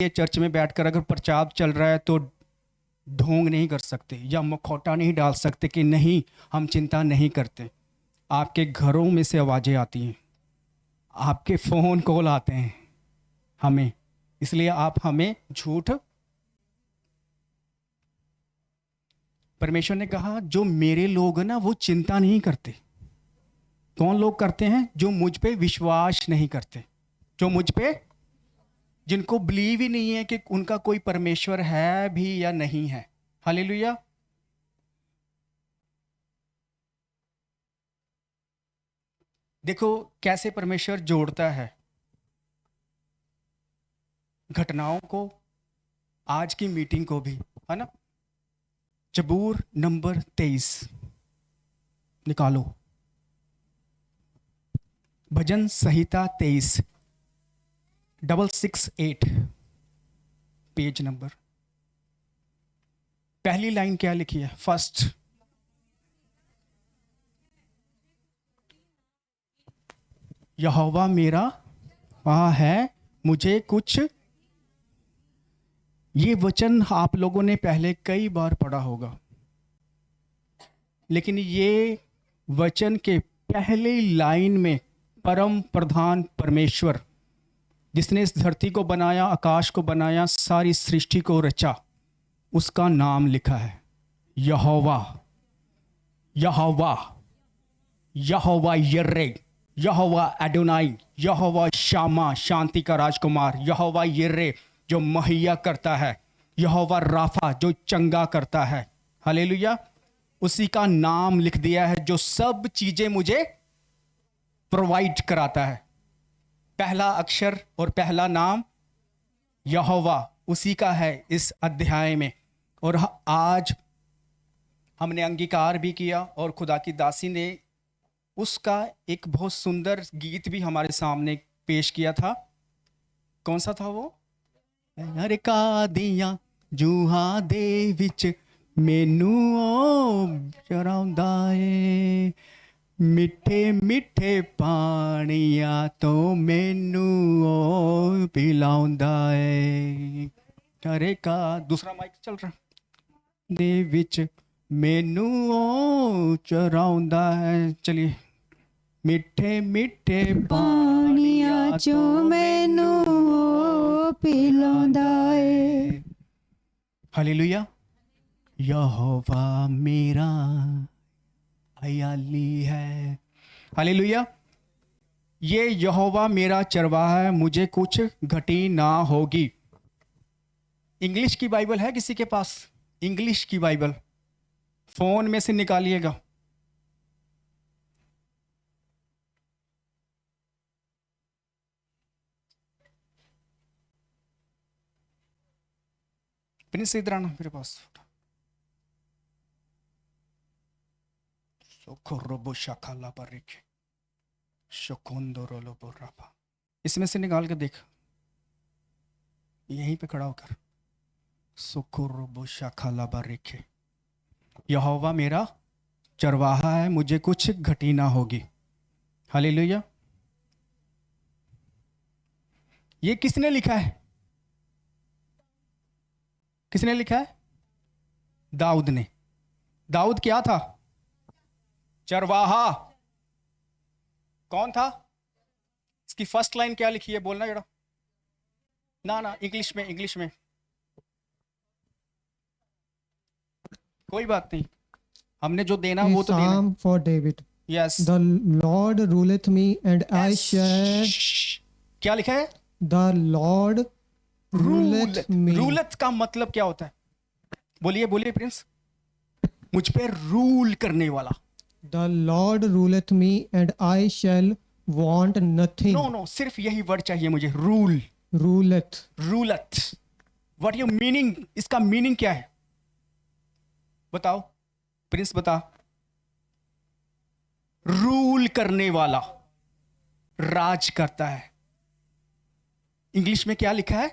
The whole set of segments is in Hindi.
ये चर्च में बैठकर अगर प्रचार चल रहा है तो ढोंग नहीं कर सकते या मुखौटा नहीं डाल सकते कि नहीं हम चिंता नहीं करते। आपके घरों में से आवाज़ें आती हैं, आपके फ़ोन कॉल आते हैं हमें, इसलिए आप हमें झूठ। परमेश्वर ने कहा जो मेरे लोग हैं ना वो चिंता नहीं करते। कौन लोग करते हैं? जो मुझ पे विश्वास नहीं करते, जो मुझ पे, जिनको बिलीव ही नहीं है कि उनका कोई परमेश्वर है भी या नहीं है। हालेलुया। देखो कैसे परमेश्वर जोड़ता है घटनाओं को, आज की मीटिंग को भी, है ना। जबूर नंबर 23 निकालो, भजन संहिता 23 668 पेज नंबर। पहली लाइन क्या लिखी है? फर्स्ट, यहोवा मेरा वहाँ है, मुझे कुछ। ये वचन आप लोगों ने पहले कई बार पढ़ा होगा, लेकिन ये वचन के पहले लाइन में परम प्रधान परमेश्वर जिसने इस धरती को बनाया, आकाश को बनाया, सारी सृष्टि को रचा, उसका नाम लिखा है यहोवा। यहोवा, यहोवा यिर्रे, यहोवा एडोनाई, यहोवा शामा, शांति का राजकुमार, यहोवा यिर्रे जो मुहैया करता है, यहोवा राफा जो चंगा करता है। हालेलुया। उसी का नाम लिख दिया है जो सब चीजें मुझे प्रोवाइड कराता है। पहला अक्षर और पहला नाम यहोवा उसी का है इस अध्याय में। और आज हमने अंगीकार भी किया और खुदा की दासी ने उसका एक बहुत सुंदर गीत भी हमारे सामने पेश किया था। कौन सा था वो? हर का दिया जूहा दे विच मैनू ओ चराउंदा ए, मिठे मिठे पानिया तो मैनू ओ पिलाउंदा ए। अरे का दूसरा माइक चल रहा दे विच मैनू ओ चराउंदा है। चलिए, मिठे मिठे पानिया चो मैनू पिलांदा है। हालेलुया। यहोवा मेरा हयाली है। हालेलुया। ये यहोवा मेरा चरवाहा है, मुझे कुछ घटी ना होगी। इंग्लिश की बाइबल है किसी के पास? इंग्लिश की बाइबल फोन में से निकालिएगा। प्रिंस इधर आना मेरे पास। इसमें से निकाल के देख, यहीं पे खड़ा होकर। यहोवा मेरा चरवाहा है, मुझे कुछ घटी ना होगी। हालेलुया। ये किसने लिखा है? किसने लिखा है? दाऊद ने। दाऊद क्या था? चरवाहा। कौन था? इसकी फर्स्ट लाइन क्या लिखी है? बोलना जरा। ना इंग्लिश में, इंग्लिश में। कोई बात नहीं, हमने जो देना वो तो देना। Psalm for David. Yes. The Lord ruleth me and I shall. क्या लिखा है? The Lord ruleth me. रूलत का मतलब क्या होता है? बोलिए बोलिए प्रिंस। मुझ पे रूल करने वाला। The Lord ruleth me and I shall want nothing. No, सिर्फ यही वर्ड चाहिए मुझे, rule. Ruleth. Ruleth. What your meaning? इसका मीनिंग क्या है? बताओ प्रिंस, बता। रूल करने वाला, राज करता है। इंग्लिश में क्या लिखा है?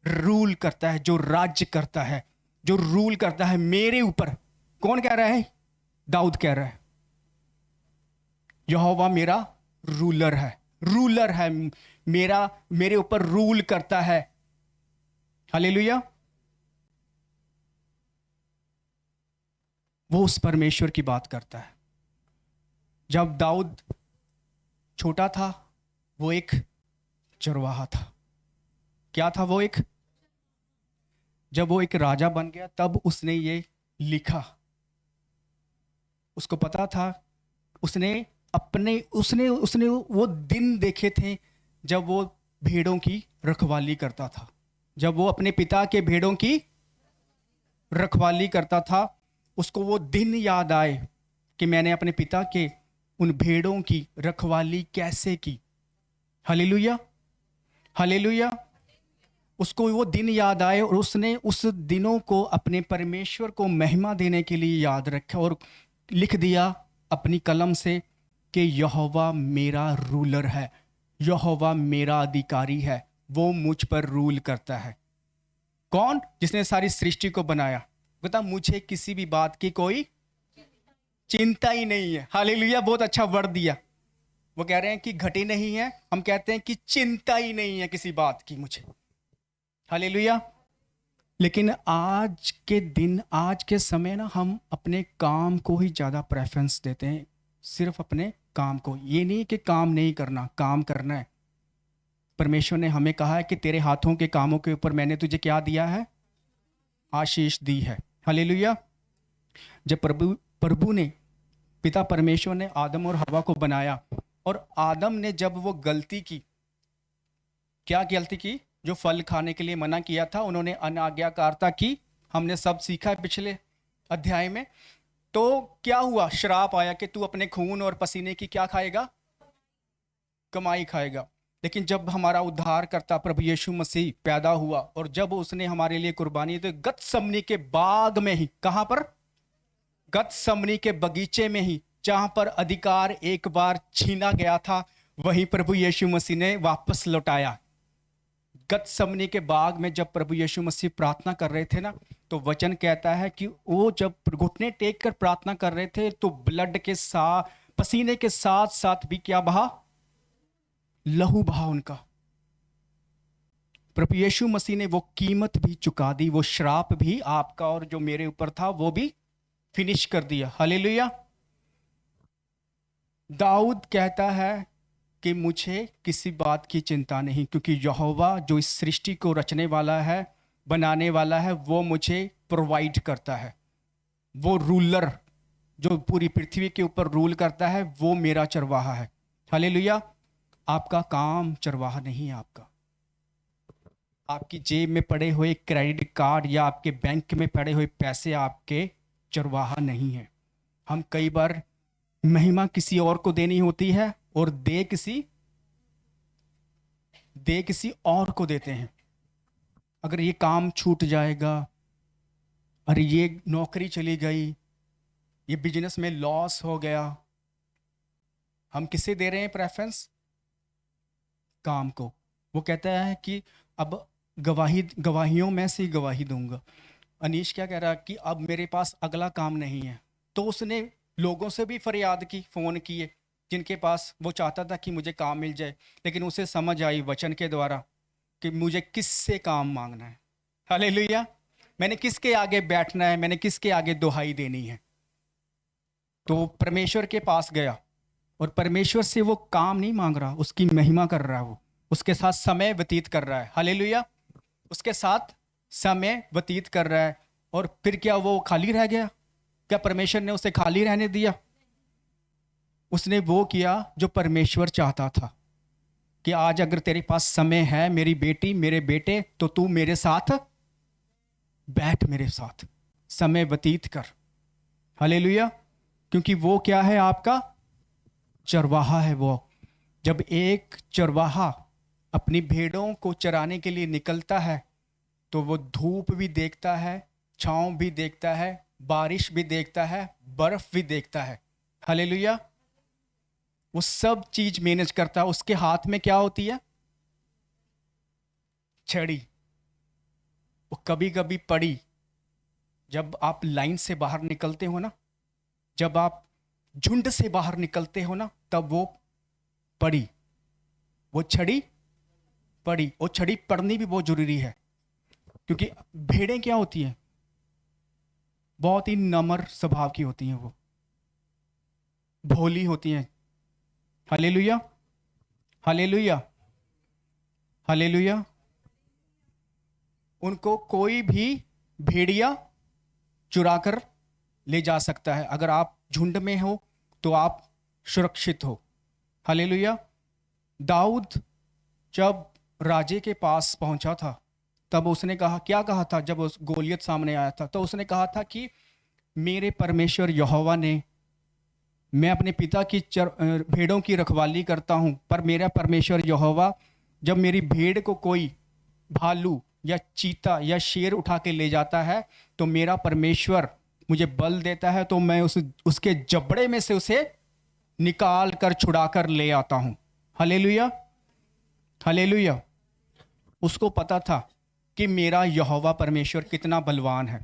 रूल करता है, जो राज्य करता है, जो रूल करता है मेरे ऊपर। कौन कह रहा है? दाऊद कह रहा है यहोवा मेरा रूलर है, रूलर है मेरा, मेरे ऊपर रूल करता है। हालेलुया। वो उस परमेश्वर की बात करता है। जब दाऊद छोटा था वो एक चरवाहा था। क्या था वो? एक। जब वो एक राजा बन गया तब उसने ये लिखा। उसको पता था, उसने अपने उसने उसने वो दिन देखे थे जब वो भेड़ों की रखवाली करता था, जब वो अपने पिता के भेड़ों की रखवाली करता था। उसको वो दिन याद आए कि मैंने अपने पिता के उन भेड़ों की रखवाली कैसे की। Hallelujah, hallelujah. उसको वो दिन याद आए और उसने उस दिनों को अपने परमेश्वर को महिमा देने के लिए याद रखा और लिख दिया अपनी कलम से कि यहोवा मेरा रूलर है, यहोवा मेरा अधिकारी है, वो मुझ पर रूल करता है। कौन? जिसने सारी सृष्टि को बनाया। बता, मुझे किसी भी बात की कोई चिंता ही नहीं है। हालेलुया, बहुत अच्छा वर्ड दिया। वो कह रहे हैं कि घटी नहीं है, हम कहते हैं कि चिंता ही नहीं है किसी बात की मुझे। हालेलुया। लेकिन आज के दिन, आज के समय ना, हम अपने काम को ही ज़्यादा प्रेफरेंस देते हैं, सिर्फ अपने काम को। ये नहीं कि काम नहीं करना, काम करना है। परमेश्वर ने हमें कहा है कि तेरे हाथों के कामों के ऊपर मैंने तुझे क्या दिया है? आशीष दी है। हालेलुया। जब प्रभु प्रभु ने, पिता परमेश्वर ने आदम और हवा को बनाया और आदम ने जब वो गलती की, क्या गलती की? जो फल खाने के लिए मना किया था, उन्होंने अनाज्ञाकारिता की। हमने सब सीखा है पिछले अध्याय में। तो क्या हुआ? श्राप आया कि तू अपने खून और पसीने की क्या खाएगा? कमाई खाएगा। लेकिन जब हमारा उद्धारकर्ता प्रभु यीशु मसीह पैदा हुआ और जब उसने हमारे लिए कुर्बानी दी, गतसमनी के बाग में ही, कहां पर? गतसमनी के बगीचे में ही, जहां पर अधिकार एक बार छीना गया था, वहीं प्रभु यीशु मसीह ने वापस लौटाया। गतसमनी के बाग में जब प्रभु यीशु मसीह प्रार्थना कर रहे थे ना, तो वचन कहता है कि वो जब घुटने टेक कर प्रार्थना कर रहे थे तो ब्लड के साथ, पसीने के साथ साथ भी क्या बहा? लहू बहा उनका। प्रभु यीशु मसीह ने वो कीमत भी चुका दी, वो श्राप भी आपका और जो मेरे ऊपर था वो भी फिनिश कर दिया। हालेलुया। दाऊद कहता है कि मुझे किसी बात की चिंता नहीं, क्योंकि यहोवा जो इस सृष्टि को रचने वाला है, बनाने वाला है, वो मुझे प्रोवाइड करता है। वो रूलर जो पूरी पृथ्वी के ऊपर रूल करता है, वो मेरा चरवाहा है। हालेलुया। आपका काम चरवाहा नहीं है। आपकी जेब में पड़े हुए क्रेडिट कार्ड या आपके बैंक में पड़े हुए पैसे आपके चरवाहा नहीं है। हम कई बार महिमा किसी और को देनी होती है और दे किसी और को देते हैं। अगर ये काम छूट जाएगा, अरे ये नौकरी चली गई, ये बिजनेस में लॉस हो गया, हम किसे दे रहे हैं प्रेफरेंस? काम को। वो कहता है कि अब गवाहियों में से गवाही दूंगा। अनीश क्या कह रहा है कि अब मेरे पास अगला काम नहीं है। तो उसने लोगों से भी फरियाद की, फ़ोन किए जिनके पास वो चाहता था कि मुझे काम मिल जाए, लेकिन उसे समझ आई वचन के द्वारा कि मुझे किससे काम मांगना है। हालेलुया। मैंने किसके आगे बैठना है, मैंने किसके आगे दुहाई देनी है। तो परमेश्वर के पास गया और परमेश्वर से वो काम नहीं मांग रहा, उसकी महिमा कर रहा है। वो उसके साथ समय व्यतीत कर रहा है। हालेलुया। उसके साथ समय व्यतीत कर रहा है। और फिर क्या वो खाली रह गया? क्या परमेश्वर ने उसे खाली रहने दिया? उसने वो किया जो परमेश्वर चाहता था कि आज अगर तेरे पास समय है मेरी बेटी, मेरे बेटे, तो तू मेरे साथ बैठ, मेरे साथ समय व्यतीत कर। हालेलुया। क्योंकि वो क्या है? आपका चरवाहा है। वो जब एक चरवाहा अपनी भेड़ों को चराने के लिए निकलता है तो वो धूप भी देखता है, छांव भी देखता है, बारिश भी देखता है, बर्फ भी देखता है। हालेलुया। वो सब चीज मैनेज करता है। उसके हाथ में क्या होती है? छड़ी। वो कभी कभी पड़ी। जब आप लाइन से बाहर निकलते हो ना, जब आप झुंड से बाहर निकलते हो ना, तब वो पड़ी, वो छड़ी पड़ी। और छड़ी पड़नी भी बहुत जरूरी है। क्योंकि भेड़ें क्या होती हैं, बहुत ही नम्र स्वभाव की होती हैं, वो भोली होती हैं। Hallelujah, hallelujah, hallelujah. उनको कोई भी भेड़िया चुरा कर ले जा सकता है। अगर आप झुंड में हो तो आप सुरक्षित हो। हालेलुया। दाऊद जब राजे के पास पहुंचा था, तब उसने कहा, क्या कहा था जब उस गोलियत सामने आया था, तो उसने कहा था कि मेरे परमेश्वर यहोवा ने, मैं अपने पिता की भेड़ों की रखवाली करता हूं, पर मेरा परमेश्वर यहोवा जब मेरी भेड़ को कोई भालू या चीता या शेर उठा के ले जाता है, तो मेरा परमेश्वर मुझे बल देता है, तो मैं उसके जबड़े में से उसे निकाल कर छुड़ा कर ले आता हूं। Hallelujah, hallelujah. उसको पता था कि मेरा यहोवा परमेश्वर कितना बलवान है।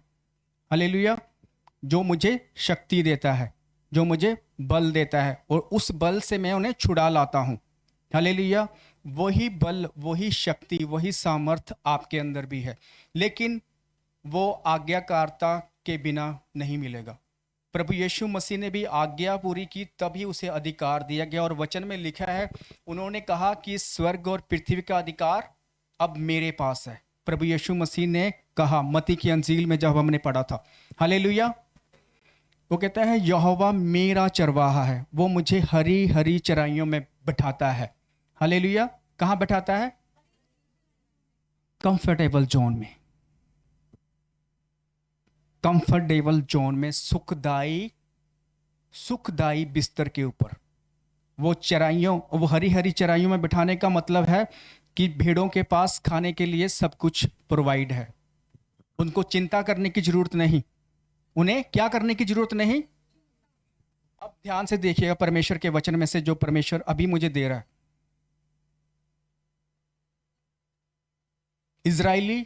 हालेलुया। जो मुझे शक्ति देता है, जो मुझे बल देता है, और उस बल से मैं उन्हें छुड़ा लाता हूं। हालेलुया। वही बल, वही शक्ति, वही सामर्थ आपके अंदर भी है, लेकिन वो आज्ञाकारिता के बिना नहीं मिलेगा। प्रभु यीशु मसीह ने भी आज्ञा पूरी की, तभी उसे अधिकार दिया गया। और वचन में लिखा है, उन्होंने कहा कि स्वर्ग और पृथ्वी का अधिकार अब मेरे पास है। प्रभु यीशु मसीह ने कहा मत्ती की अंजील में, जब हमने पढ़ा था। हालेलुया। वो कहता है, यहोवा मेरा चरवाहा है, वो मुझे हरी हरी चराइयों में बिठाता है। हालेलुया। कहाँ बैठाता है? कंफर्टेबल जोन में, कंफर्टेबल जोन में, सुखदाई सुखदाई बिस्तर के ऊपर। वो चराइयों, वो हरी हरी चराइयों में बिठाने का मतलब है कि भेड़ों के पास खाने के लिए सब कुछ प्रोवाइड है, उनको चिंता करने की जरूरत नहीं, उन्हें क्या करने की जरूरत नहीं। अब ध्यान से देखिएगा परमेश्वर के वचन में से जो परमेश्वर अभी मुझे दे रहा है। इजरायली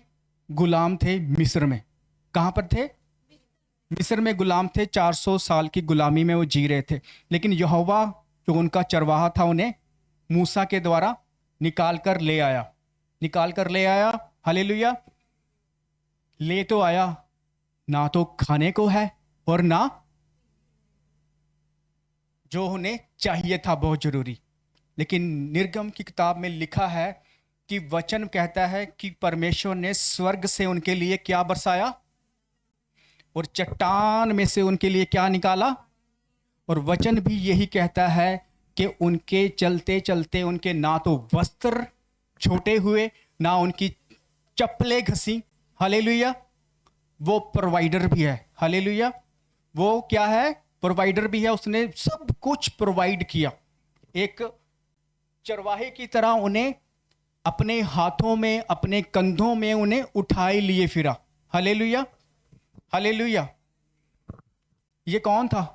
गुलाम थे मिस्र में। कहां पर थे? मिस्र में गुलाम थे। 400 साल की गुलामी में वो जी रहे थे, लेकिन यहोवा जो उनका चरवाहा था, उन्हें मूसा के द्वारा निकाल कर ले आया, निकाल कर ले आया। हालेलुया। ले तो आया, ना तो खाने को है और ना जो उन्हें चाहिए था बहुत जरूरी। लेकिन निर्गम की किताब में लिखा है कि वचन कहता है कि परमेश्वर ने स्वर्ग से उनके लिए क्या बरसाया, और चट्टान में से उनके लिए क्या निकाला। और वचन भी यही कहता है कि उनके चलते चलते उनके ना तो वस्त्र छोटे हुए, ना उनकी चप्पलें घसी। हालेलुया। वो प्रोवाइडर भी है। हालेलुया। वो क्या है? प्रोवाइडर भी है। उसने सब कुछ प्रोवाइड किया। एक चरवाहे की तरह उन्हें अपने हाथों में, अपने कंधों में उन्हें उठाए लिए फिरा। Hallelujah, hallelujah. ये कौन था?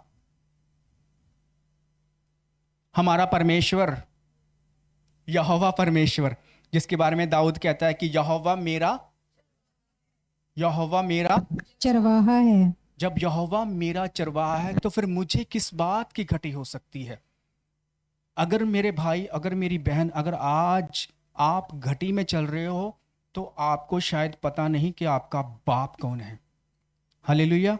हमारा परमेश्वर, यहोवा परमेश्वर, जिसके बारे में दाऊद कहता है कि यहोवा मेरा, यहोवा मेरा चरवाहा है। जब यहोवा मेरा चरवाहा है, तो फिर मुझे किस बात की घटी हो सकती है? अगर मेरे भाई, अगर मेरी बहन, अगर आज आप घटी में चल रहे हो, तो आपको शायद पता नहीं कि आपका बाप कौन है। हालेलुया।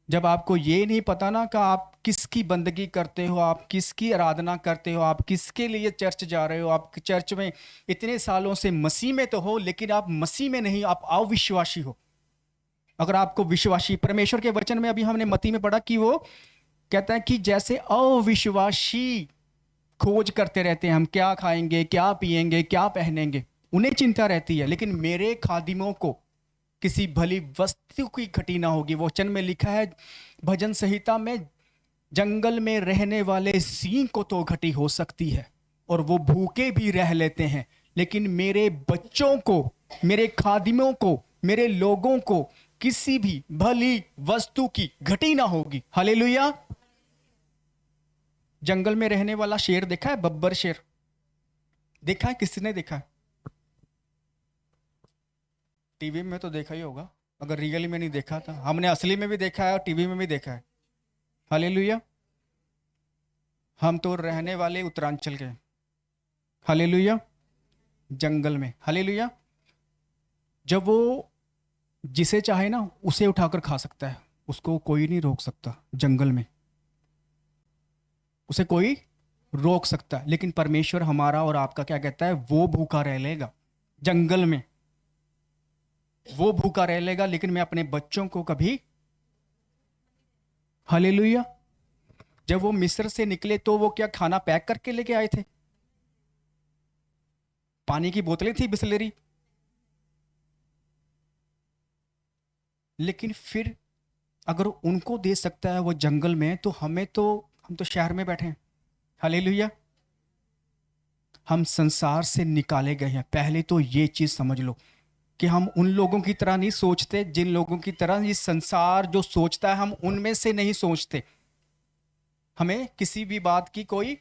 जब आपको ये नहीं पता ना कि आप किसकी बंदगी करते हो, आप किसकी आराधना करते हो, आप किसके लिए चर्च जा रहे हो, आप चर्च में इतने सालों से मसीह में तो हो, लेकिन आप मसीह में नहीं, आप अविश्वासी हो। अगर आपको विश्वासी, परमेश्वर के वचन में अभी हमने मत्ती में पढ़ा कि वो कहता है कि जैसे अविश्वासी खोज करते रहते हैं, हम क्या खाएंगे, क्या पिएंगे, क्या पहनेंगे, उन्हें चिंता रहती है, लेकिन मेरे खादिमों को किसी भली वस्तु की घटी ना होगी। वचन में लिखा है भजन संहिता में, जंगल में रहने वाले सिंह को तो घटी हो सकती है और वो भूखे भी रह लेते हैं, लेकिन मेरे बच्चों को, मेरे खादिमों को, मेरे लोगों को किसी भी भली वस्तु की घटी ना होगी। हालेलुया। जंगल में रहने वाला शेर देखा है? बब्बर शेर देखा है? किसने देखा है? टीवी में तो देखा ही होगा, अगर रियली में नहीं देखा था। हमने असली में भी देखा है और टीवी में भी देखा है। हालेलुया। हम तो रहने वाले उत्तरांचल के। हालेलुया। जंगल में। हालेलुया। जब वो जिसे चाहे ना उसे उठाकर खा सकता है, उसको कोई नहीं रोक सकता। जंगल में उसे कोई रोक सकता है, लेकिन परमेश्वर हमारा और आपका क्या कहता है, वो भूखा रह लेगा जंगल में, वो भूखा रह लेगा, लेकिन मैं अपने बच्चों को कभी, हालेलुया। जब वो मिस्र से निकले तो वो क्या खाना पैक करके लेके आए थे? पानी की बोतलें थी, बिस्लरी। लेकिन फिर अगर उनको दे सकता है वो जंगल में, तो हम तो शहर में बैठे हैं। हालेलुया। हम संसार से निकाले गए हैं। पहले तो ये चीज समझ लो कि हम उन लोगों की तरह नहीं सोचते जिन लोगों की तरह ये संसार जो सोचता है, हम उनमें से नहीं सोचते। हमें किसी भी बात की कोई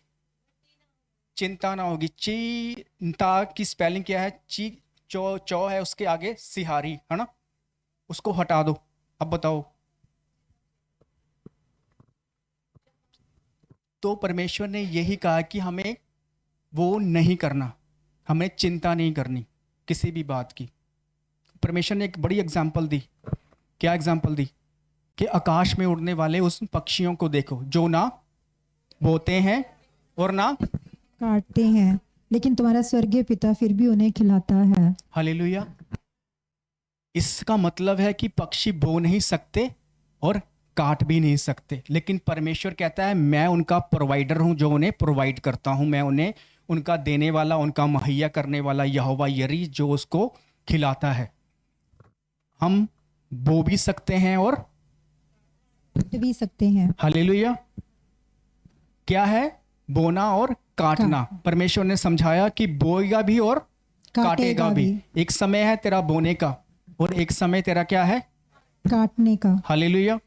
चिंता ना होगी। चिंता की स्पेलिंग क्या है? चौ है, उसके आगे सिहारी है ना, उसको हटा दो। अब बताओ, तो परमेश्वर ने यही कहा कि हमें वो नहीं करना, हमें चिंता नहीं करनी किसी भी बात की। परमेश्वर ने एक बड़ी एग्जाम्पल दी। क्या एग्जाम्पल दी? कि आकाश में उड़ने वाले उस पक्षियों को देखो, जो ना बोते हैं और ना काटते हैं, लेकिन तुम्हारा स्वर्गीय पिता फिर भी उन्हें खिलाता है। हालेलुया। इसका मतलब है कि पक्षी बो नहीं सकते और काट भी नहीं सकते, लेकिन परमेश्वर कहता है मैं उनका प्रोवाइडर हूं, जो उन्हें प्रोवाइड करता हूं। मैं उन्हें उनका देने वाला, उनका मुहैया करने वाला यहोवा यरी, जो उसको खिलाता है। हम बो भी सकते हैं और काट भी सकते हैं। हालेलुया। क्या है? बोना और काटना। परमेश्वर ने समझाया कि बोएगा भी और काटेगा भी। एक समय है तेरा बोने का और एक समय तेरा क्या है? काटने का। हालेलुया।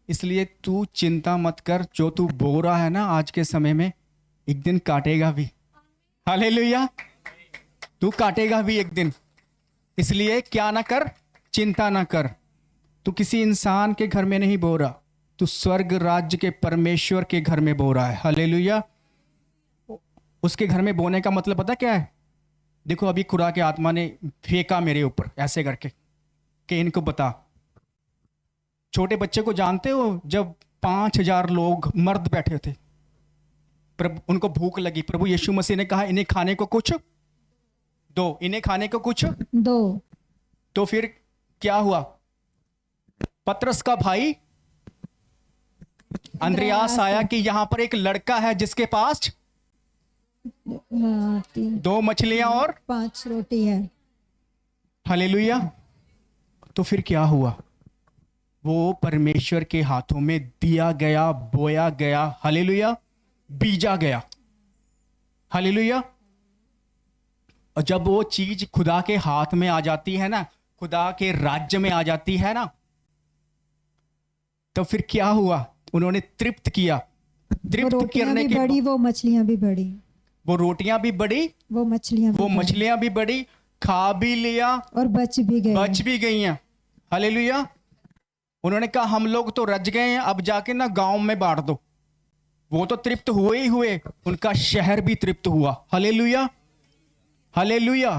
इसलिए तू चिंता मत कर, जो तू बो रहा है ना आज के समय में, एक दिन काटेगा भी। हालेलुया। तू काटेगा भी एक दिन। इसलिए क्या ना कर, चिंता ना कर। तू किसी इंसान के घर में नहीं बो रहा, तू स्वर्ग राज्य के परमेश्वर के घर में बो रहा है। हालेलुया। उसके घर में बोने का मतलब पता क्या है? देखो, अभी खुदा के आत्मा ने फेंका मेरे ऊपर ऐसे करके कि इनको बता। छोटे बच्चे को जानते हो, जब 5,000 लोग मर्द बैठे थे, प्रभु उनको भूख लगी, प्रभु यीशु मसीह ने कहा इन्हें खाने को कुछ दो, इन्हें खाने को कुछ दो। तो फिर क्या हुआ? पतरस का भाई अंद्रियास आया कि यहां पर एक लड़का है जिसके पास 2 मछलियां और 5 रोटी है। हालेलुया। तो फिर क्या हुआ? वो परमेश्वर के हाथों में दिया गया, बोया गया, हालेलुया, बीजा गया। हालेलुया। और जब वो चीज खुदा के हाथ में आ जाती है ना, खुदा के राज्य में आ जाती है ना, तो फिर क्या हुआ? उन्होंने तृप्त किया। तृप्त करने के बड़ी, वो मछलियां भी बड़ी, वो रोटियां भी बड़ी, वो मछलियां भी बड़ी, खा भी लिया और बच भी गई हैं। हालेलुया। उन्होंने कहा हम लोग तो रज गए हैं, अब जाके ना गांव में बांट दो। वो तो तृप्त हुए ही हुए, उनका शहर भी तृप्त हुआ। हालेलुया। हालेलुया।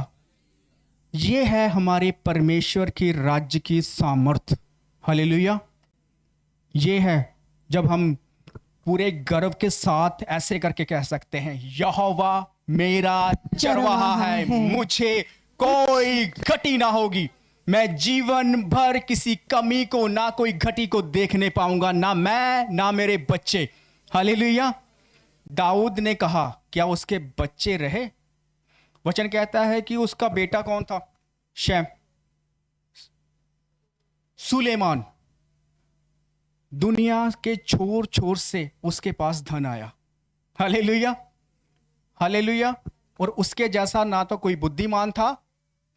ये है हमारे परमेश्वर के राज्य की सामर्थ। हालेलुया। ये है जब हम पूरे गर्व के साथ ऐसे करके कह सकते हैं, यहोवा मेरा चरवाहा है, मुझे कोई घटी ना होगी। मैं जीवन भर किसी कमी को, ना कोई घटी को देखने पाऊंगा, ना मैं ना मेरे बच्चे। हालेलुया। दाऊद ने कहा, क्या उसके बच्चे रहे? वचन कहता है कि उसका बेटा कौन था? शैम, सुलेमान। दुनिया के छोर छोर से उसके पास धन आया। हालेलुया। हालेलुया। और उसके जैसा ना तो कोई बुद्धिमान था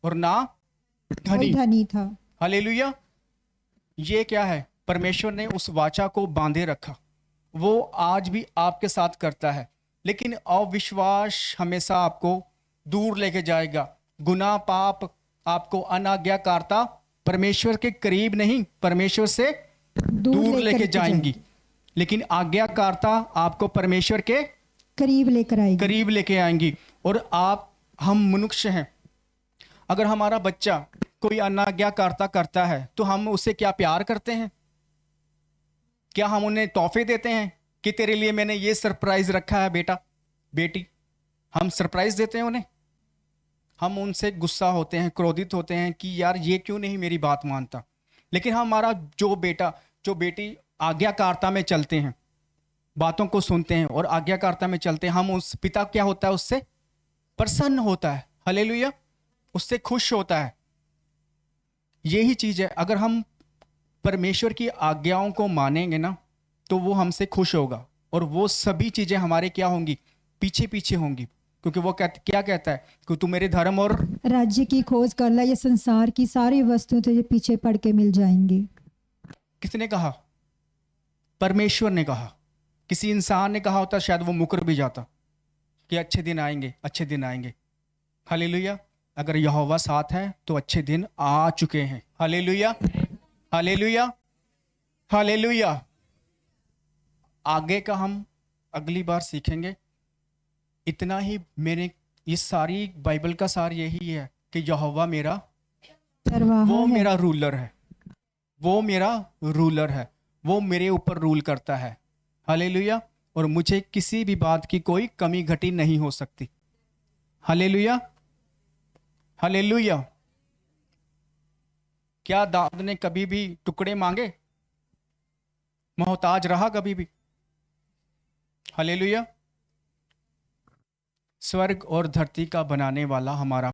और ना धनी था। हालेलुया। ये क्या है? परमेश्वर ने उस वाचा को बांधे रखा। वो आज भी आपके साथ करता है, लेकिन अविश्वास हमेशा आपको दूर लेके जाएगा। गुनाह, पाप आपको अनाज्ञाकारिता परमेश्वर के करीब नहीं, परमेश्वर से दूर लेके जाएंगी। लेकिन आज्ञाकारिता आपको परमेश्वर के करीब लेके आएंगी। और हम मनुष्य हैं। अगर हमारा बच्चा कोई अनाज्ञाकारिता करता है तो हम उससे क्या प्यार करते हैं? क्या हम उन्हें तोहफे देते हैं कि तेरे लिए मैंने ये सरप्राइज रखा है बेटा बेटी? हम सरप्राइज देते हैं उन्हें? हम उनसे गुस्सा होते हैं, क्रोधित होते हैं कि यार ये क्यों नहीं मेरी बात मानता। लेकिन हमारा जो बेटा जो बेटी आज्ञाकारिता में चलते हैं, बातों को सुनते हैं और आज्ञाकारिता में चलते हैं, हम उस पिता क्या होता है उससे प्रसन्न होता है। हालेलुया, उससे खुश होता है। यही चीज है, अगर हम परमेश्वर की आज्ञाओं को मानेंगे ना तो वो हमसे खुश होगा और वो सभी चीजें हमारे क्या होंगी, पीछे पीछे होंगी। क्योंकि वो क्या कहता है कि तू मेरे धर्म और राज्य की खोज कर ला, ये संसार की सारी वस्तुएं तुझे पीछे पड़ के मिल जाएंगी। किसने कहा? परमेश्वर ने कहा। किसी इंसान ने कहा होता शायद वो मुकर भी जाता कि अच्छे दिन आएंगे, अच्छे दिन आएंगे। हालेलुया, अगर यहोवा साथ है तो अच्छे दिन आ चुके हैं। Hallelujah, hallelujah, hallelujah. आगे का हम अगली बार सीखेंगे। इतना ही मेरे इस सारी बाइबल का सार यही है कि यहोवा मेरा चरवाहा वो है। मेरा रूलर है, वो मेरा रूलर है, वो मेरे ऊपर रूल करता है। हालेलुया, और मुझे किसी भी बात की कोई कमी घटी नहीं हो सकती। Hallelujah, hallelujah. क्या दाऊद ने कभी भी टुकड़े मांगे? मोहताज रहा कभी भी? हालेलुया। स्वर्ग और धरती का बनाने वाला हमारा